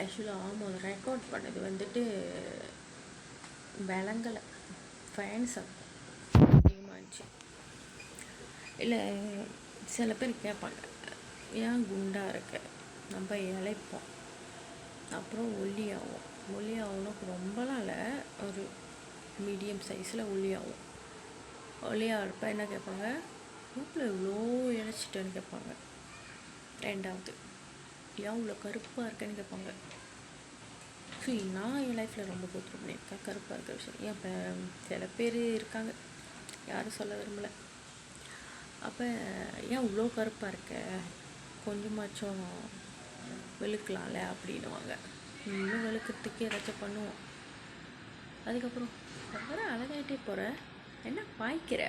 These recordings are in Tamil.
ஆக்சுவலாக ஆமாம் ரெக்கார்ட் பண்ணது வந்துட்டு விளங்கலை, ஃபேன்ஸ் அதிகமாக இருந்துச்சு. இல்லை சில பேர் கேட்பாங்க, ஏன் குண்டாக இருக்க, நம்ம இழைப்போம் அப்புறம் ஒல்லியாகணும் ரொம்பலாம் இல்லை, ஒரு மீடியம் சைஸில் ஒல்லியாகும். ஒல்லியாக இருப்ப என்ன கேட்பாங்க, வீட்டில் இவ்வளோ இழைச்சிட்டேன்னு கேட்பாங்க. ரெண்டாவது, ஏன் இவ்வளோ கருப்பாக இருக்கேன்னு கேட்பாங்க. ஸோ நான் என் லைஃப்பில் ரொம்ப கோத்ரூ பண்ணியிருக்கேன் கருப்பாக இருக்கிற விஷயம். ஏன் இப்போ சில பேர் இருக்காங்க, யாரும் சொல்ல விரும்பலை. அப்போ ஏன் இவ்வளோ கருப்பாக இருக்க, கொஞ்சமாச்சும் வெளுக்கலாம்ல அப்படின்னுவாங்க. இன்னும் வெளுக்கிறதுக்கு ஏதாச்சும் பண்ணுவோம். அதுக்கப்புறம் அப்புறம் அழகாயிட்டே போகிற, என்ன பாய்க்கிற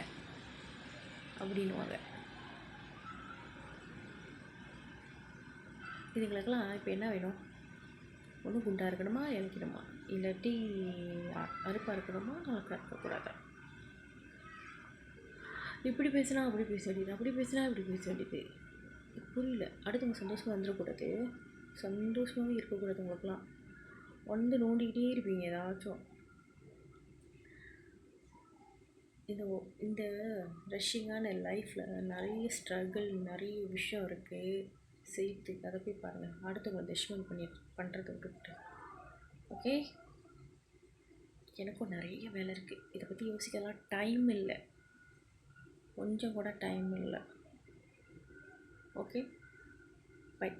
அப்படின்வாங்க. இதுங்களுக்கெல்லாம் இப்போ என்ன வேணும், ஒன்று குண்டாக இருக்கணுமா இழைக்கணுமா, இல்லாட்டி அறுப்பாக இருக்கணுமா அழகாக இருக்கக்கூடாதா. இப்படி பேசினா அப்படி பேச வேண்டியது, அப்படி பேசினா இப்படி பேச வேண்டியது. புரியல. அடுத்தவங்க சந்தோஷமாக வந்துடக்கூடாது, சந்தோஷமாகவே இருக்கக்கூடாது. உங்களுக்குலாம் வந்து நோண்டிக்கிட்டே இருப்பீங்க ஏதாச்சும். இந்த ரஷ்ஷிங்கான லைஃப்பில் நிறைய ஸ்ட்ரகிள், நிறைய விஷயம் இருக்குது சேர்த்து. அதை போய் பாருங்கள், அடுத்தவங்க ஜட்ஜ்மெண்ட் பண்ணுறதை விட்டுட்டு. ஓகே, எனக்கும் நிறைய வேலை இருக்குது, இதை பற்றி யோசிக்கலாம் டைம் இல்லை, கொஞ்சம் கூட டைம் இல்லை. Okay, by.